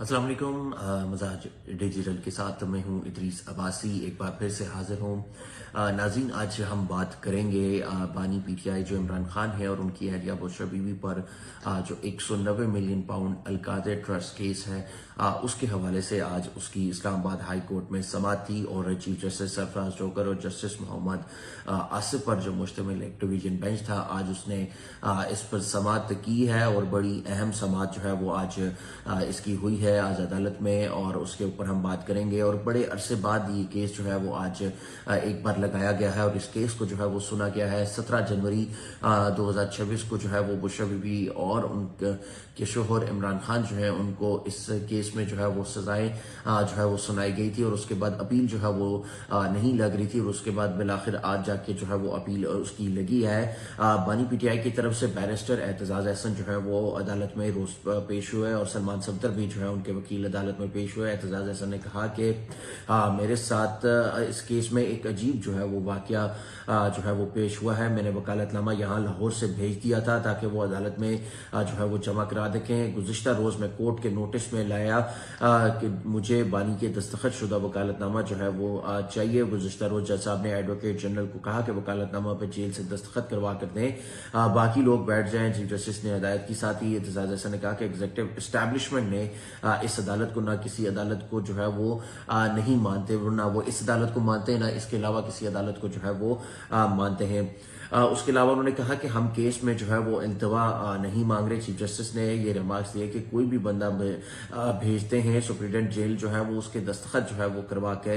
अस्सलाम वालेकुम। मजाज डिजिटल के साथ मैं हूं इदरीस अब्बासी, एक बार फिर से हाजिर हूं। नाज़रीन, आज हम बात करेंगे बानी पीटीआई जो इमरान खान है और उनकी अहलिया बुशरा बीवी पर जो 190 million pound Al-Qadir trust case है उसके हवाले से आज उसकी इस्लामाबाद हाई कोर्ट में समाअत थी और चीफ जस्टिस सरफराज जोकर और जस्टिस मोहम्मद आसिफ पर जो मुश्तमिल एक डिवीजन बेंच था, आज उसने इस पर समाअत की है और बड़ी अहम समाअत जो है वो आज इसकी हुई है आज अदालत में, और उसके ऊपर हम बात करेंगे। और बड़े अरसे बाद ये केस जो है वो आज एक बार लगाया गया है और इस केस को जो है वो सुना गया है 17 जनवरी 2026 को जो है वो बुशरा बीबी और उनके शोहर इमरान खान जो है उनको इस केस में जो है वो सजाएं जो है वो सुनाई गई थी और उसके बाद अपील जो है वो नहीं लग रही थी और उसके बाद बिलाखिर आज जाके जो है वो अपील उसकी लगी है। बानी पीटीआई की तरफ से बैरिस्टर एतजाज अहसन जो है वो अदालत में रोज पेश हुए और सलमान सफदर भी जो है उनके वकील अदालत में पेश हुए। एतजाज अहसन ने कहा कि मेरे साथ इस केस में एक अजीब जो है वो वाकया जो है वो पेश हुआ है। मैंने वकालतनामा यहाँ लाहौर से भेज दिया था ताकि वो अदालत में जो है वो जमा करा देखें। गुज़िश्ता रोज में कोर्ट के नोटिस में लाया कि मुझे बानी के दस्तखत शुदा वकालतनामा जो है वो चाहिए। गुज़िश्ता रोज जज साहब ने एडवोकेट जनरल को कहा कि वकालतनामा पर जेल से दस्तखत करवा कर दें, बाकी लोग बैठ जाएं। चीफ जस्टिस ने हिदायत की। साथ ही एतजाज अहसन ने कहा कि एग्जीक्यूटिव एस्टैब्लिशमेंट ने इस अदालत को ना किसी अदालत को जो है वो नहीं मानते, ना वो इस अदालत को मानते हैं ना इसके अलावा किसी अदालत को जो है वो मानते हैं। उसके अलावा उन्होंने कहा कि हम केस में जो है वो इल्तवा नहीं मांग रहे। चीफ जस्टिस ने ये रिमार्क्स दिए कि कोई भी बंदा भेजते हैं सुप्रीडेंट जेल जो है वो उसके दस्तखत जो है वो करवा के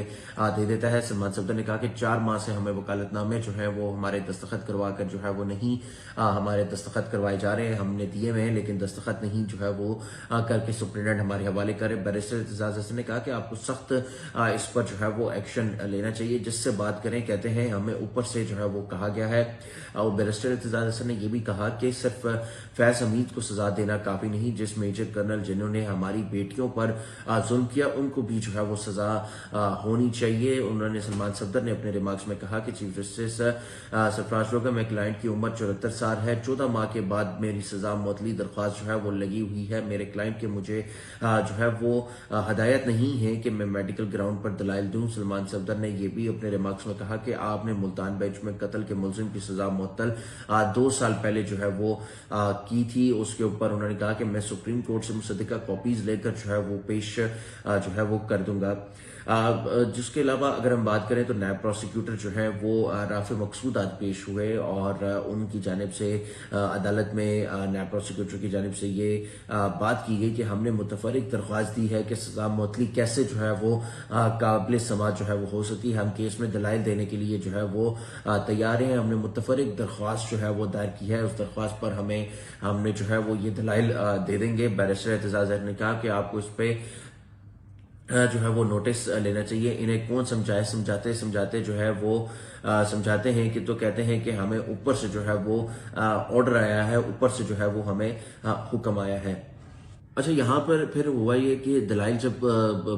दे देता है। सलमान सफदर ने कहा कि 4 माह से हमें वकालतनामे जो है वो हमारे दस्तखत करवा कर जो है वो नहीं हमारे दस्तखत करवाए जा रहे हैं, हमने दिए हुए हैं लेकिन दस्तखत नहीं जो है वो करके सुप्रीडेंट हमारे हवाले करे। बैरिस्टर एतजाज अहसन ने कहा कि आपको सख्त इस पर जो है वो एक्शन लेना चाहिए, जिससे बात करें। कहते हैं हमें ऊपर से जो है वो कहा गया है। और बैरिस्टर एतजाज अहसन ने यह भी कहा कि सिर्फ फैज हमीद को सजा देना काफी नहीं, जिस मेजर कर्नल जिन्होंने हमारी बेटियों पर जुल्म किया उनको भी जो है वो सजा होनी चाहिए। उन्होंने सलमान सफदर ने अपने रिमार्क्स में कहा कि चीफ जस्टिस सरफराज जोकर में क्लाइंट की उम्र 74 साल है, 14 माह के बाद मेरी सजा मुअत्तली दरख्वास्त जो है वो लगी हुई है। मेरे क्लाइंट के मुझे जो है वो हदायत नहीं है कि मैं मेडिकल ग्राउंड पर दलाइल दूं। सलमान सफदर ने यह भी अपने रिमार्क्स में कहा कि आपने मुल्तान बेंच में कत्ल के मुलजिम की सजा मुअत्तल 2 साल पहले जो है वो की थी। उसके ऊपर उन्होंने कहा कि मैं सुप्रीम कोर्ट से मुसद्दिका कॉपीज लेकर जो है वो पेश जो है वो कर दूंगा। जिसके अलावा अगर हम बात करें तो नायब प्रोसिक्यूटर जो है वो राफे मकसूद आज पेश हुए और उनकी जानिब से अदालत में नायब प्रोसिक्यूटर की जानिब से ये बात की गई कि हमने मुतफरिक दरख्वास्त दी है कि सजा मुअत्तली कैसे जो है वो काबिल समाअत जो है वो हो सकती है। हम केस में दलाइल देने के लिए जो है वो तैयार हैं। हमने मुतफरिक दरख्वास्त जो है वो दायर की है, उस दरख्वास्त पर हमने जो है वो ये दलाइल दे देंगे। बैरिस्टर एतजाज अहसन ने कहा कि आपको इस पे जो है वो नोटिस लेना चाहिए। इन्हें कौन समझाते समझाते जो है वो समझाते हैं कि तो कहते हैं कि हमें ऊपर से जो है वो ऑर्डर आया है, ऊपर से जो है वो हमें हुक्म आया है। अच्छा, यहाँ पर फिर हुआ ये कि दलाइल जब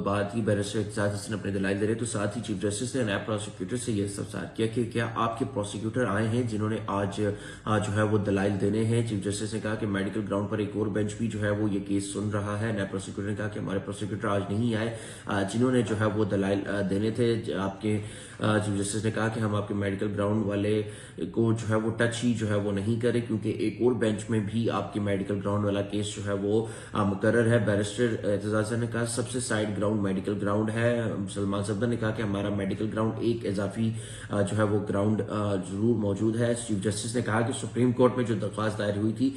बात की बैरिस्टर एतजाज अहसन अपने दलाइल दे रहे तो साथ ही चीफ जस्टिस ने नायब प्रोसिक्यूटर से यह सवाल किया कि क्या आपके प्रोसिक्यूटर आए हैं जिन्होंने आज जो है वो दलाइल देने हैं। चीफ जस्टिस ने कहा कि मेडिकल ग्राउंड पर एक और बेंच भी जो है वो ये केस सुन रहा है। नायब प्रोसिक्यूटर ने कहा कि हमारे प्रोसिक्यूटर आज नहीं आए जिन्होंने जो है वो दलाइल देने थे। आपके चीफ जस्टिस ने कहा कि हम आपके मेडिकल ग्राउंड वाले को जो है वो टच ही जो है वो नहीं करें क्योंकि एक और बेंच में भी आपके मेडिकल ग्राउंड वाला केस जो है वो मुकर्रर है। बैरिस्टर एतजाज ने कहा सबसे साइड ग्राउंड मेडिकल ग्राउंड है। सलमान सफदर ने कहा कि हमारा मेडिकल ग्राउंड एक इजाफी जो है वो ग्राउंड जरूर मौजूद है। चीफ जस्टिस ने कहा कि सुप्रीम कोर्ट में जो दरख्वास्त दायर हुई थी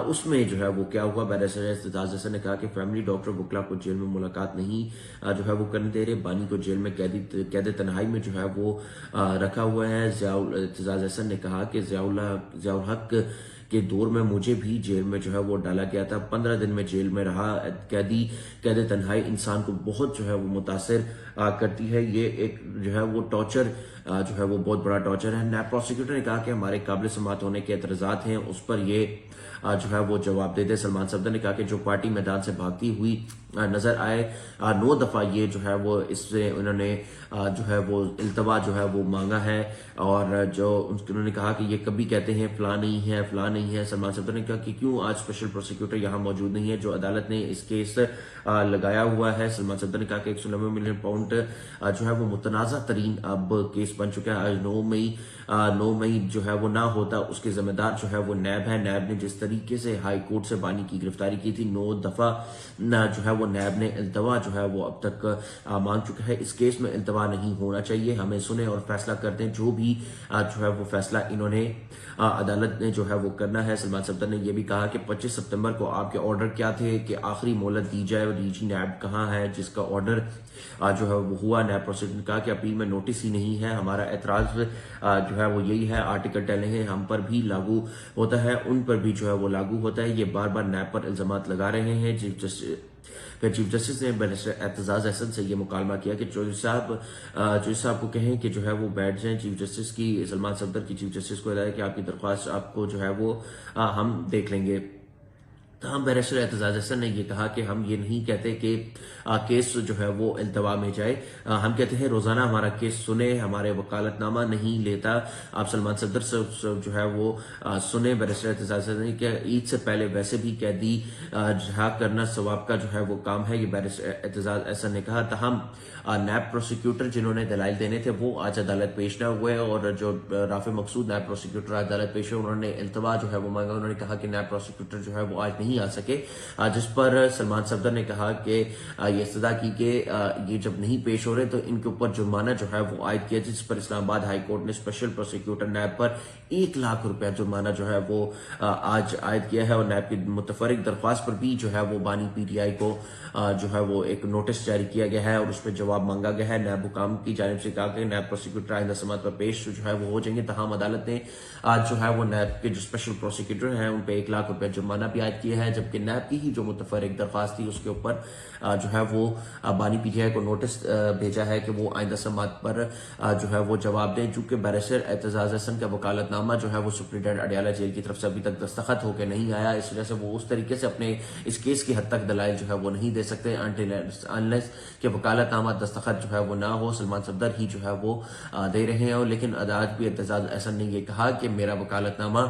उसमें जो है वो क्या हुआ। बैरिस्टर एतजाज ने कहा कि फैमिली डॉक्टर बुकला को जेल में मुलाकात नहीं जो है वो करने दे रहे। बानी को जेल में कैद तन्हाई में जो है वो रखा हुआ है। एतजाज अहसन ने कहा कि जियाउल हक के दौर में मुझे भी जेल में जो है वो डाला गया था। 15 दिन में जेल में रहा। कैद तन्हाई इंसान को बहुत जो है वो मुतासिर करती है। ये एक जो है वो टॉर्चर जो है वो बहुत बड़ा टॉर्चर है। नायब प्रोसिक्यूटर ने कहा कि हमारे काबिल समाअत होने के एतराजात हैं उस पर ये जो है वो जवाब दे दे। सलमान सफदर ने कहा कि जो पार्टी मैदान से भागती हुई नजर आए, 9 दफा ये जो है वो इससे उन्होंने जो है वो इल्तवा जो है वो मांगा है, और जो उन्होंने कहा कि ये कभी कहते हैं फला नहीं है फला नहीं है। सलमान सफदर ने कहा कि क्यों आज स्पेशल प्रोसिक्यूटर यहाँ मौजूद नहीं है जो अदालत ने इस केस लगाया हुआ है। सलमान सफदर ने कहा कि 190 मिलियन पाउंड जो है वो मुतनाज़ा तरीन अब केस बन चुका है। आज 9 मई जो है वो ना होता, उसके जिम्मेदार जो है वो नैब है। नैब ने जिस तरीके से हाई कोर्ट से बानी की गिरफ्तारी की थी, 9 दफा जो है वो नैब ने इल्तवा जो है वो अब तक मांग चुका है। इस केस में इल्तवा नहीं होना चाहिए, हमें सुने और फैसला कर दें। जो भी जो है वो फैसला इन्होंने अदालत ने जो है वो करना है। सलमान सफदर ने यह भी कहा कि 25 सितंबर को आपके ऑर्डर क्या थे कि आखिरी मोहलत दी जाए, और डीजी नैब कहाँ है जिसका ऑर्डर जो है वो हुआ। नैब प्रोसीडर ने कहा कि अपील में नोटिस ही नहीं है, हमारा एतराज जो है वो यही है। आर्टिकल 10 है, हम पर भी लागू होता है, उन पर भी जो है वो लागू होता है। ये बार बार नैब पर इल्जामात लगा रहे हैं। चीफ जस्टिस ने बैरिस्टर एतजाज अहसन से यह मुकालमा किया कि चौधरी साहब को कहें कि जो है वो बैठ जाएं। चीफ जस्टिस की सलमान सफदर की चीफ जस्टिस को बताया कि आपकी दरख्वास्त आपको जो है वो हम देख लेंगे। तमाम बैरिस्टर एतजाज अहसन ने यह कहा कि हम ये नहीं कहते कि केस जो है वो इल्तवा में जाए, हम कहते हैं रोजाना हमारा केस सुने, हमारे वकालतनामा नहीं लेता। आप सलमान सफदर से जो है वो सुने। बैरिस्टर एतजाज अहसन ने कि ईद से पहले वैसे भी कैदी रिहा करना सवाब का जो है वो काम है, ये बैरिस्टर एतजाज अहसन ने कहा। तहम नैब प्रोसिक्यूटर जिन्होंने दलाइल देने थे वो आज अदालत पेश न हुए, और जो राफे मकसूद नैब प्रोसिक्यूटर अदालत पेश हुए, उन्होंने इल्तवा जो है वो मांगा। उन्होंने कहा कि नैब प्रोसिक्यूटर जो है वो आज नहीं आ सके, जिस पर सलमान सफदर ने कहा कि ये इस्तदा की कि ये जब नहीं पेश हो रहे तो इनके ऊपर जुर्माना जो है वो आयद किया, जिस पर इस्लामाबाद हाई कोर्ट ने स्पेशल प्रोसिक्यूटर नैब पर 1 लाख रुपया जुर्माना जो है वो आज आयद किया है। और नैब की मुतफरिक दरख्वास्त पर भी जो है वो बानी पीटीआई को जो है वो एक नोटिस जारी किया गया है और उस पर जवाब मांगा गया है। नैब हुकाम की जानिब से कहा कि नैब प्रोसिक्यूटर आइंदा समात पर पेश जो है वो हो जाएंगे। तहम अदालत ने आज जो है वो नैब के जो स्पेशल प्रोसिक्यूटर हैं उन पर 1 लाख रुपया जुर्माना भी आयद किया है, जबकि नैब की ही जो मुतफरिक दरख्वास्त थी उसके ऊपर जो है वो बानी पीटीआई को नोटिस भेजा है कि वो आइंदा समात पर जो है वो जवाब दें। चूंकि बैरिस्टर एतजाज अहसन का वकालतनामा जो है वो सुप्रीटेंडेंट अडियाला जेल की तरफ से अभी तक दस्तखत होकर नहीं आया, इस वजह से वो उस तरीके से अपने इस केस की हद तक दलाइल जो है वो नहीं दे सकते अनलेस कि वकालतनामा दस्तखत जो है वो ना हो। सलमान सफदर ही जो है वो दे रहे हैं, लेकिन अदालत भी एतजाज अहसन ने यह कहा कि मेरा वकालतनामा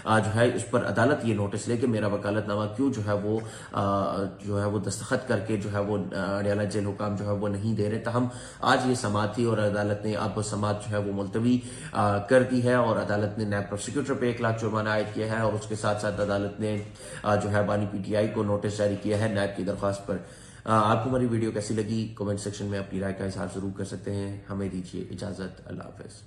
जो है उस पर अदालत ये नोटिस ले कि मेरा वकालतनामा क्यों जो है वो दस्तखत करके जो है वो अडियाला जेल हुकाम जो है वो नहीं दे रहे। तहम आज ये समात थी और अदालत ने अब समात जो है वो मुलतवी कर दी है, और अदालत ने नैब प्रोसिक्यूटर पे 1 लाख जुर्माना आयद किया है, और उसके साथ साथ अदालत ने जो है बानी पीटीआई को नोटिस जारी किया है नैब की दरख्वास्त पर। आपको हमारी वीडियो कैसी लगी कमेंट सेक्शन में अपनी राय का इजहार जरूर कर सकते हैं। हमें दीजिए इजाजत। अल्लाह हाफिज।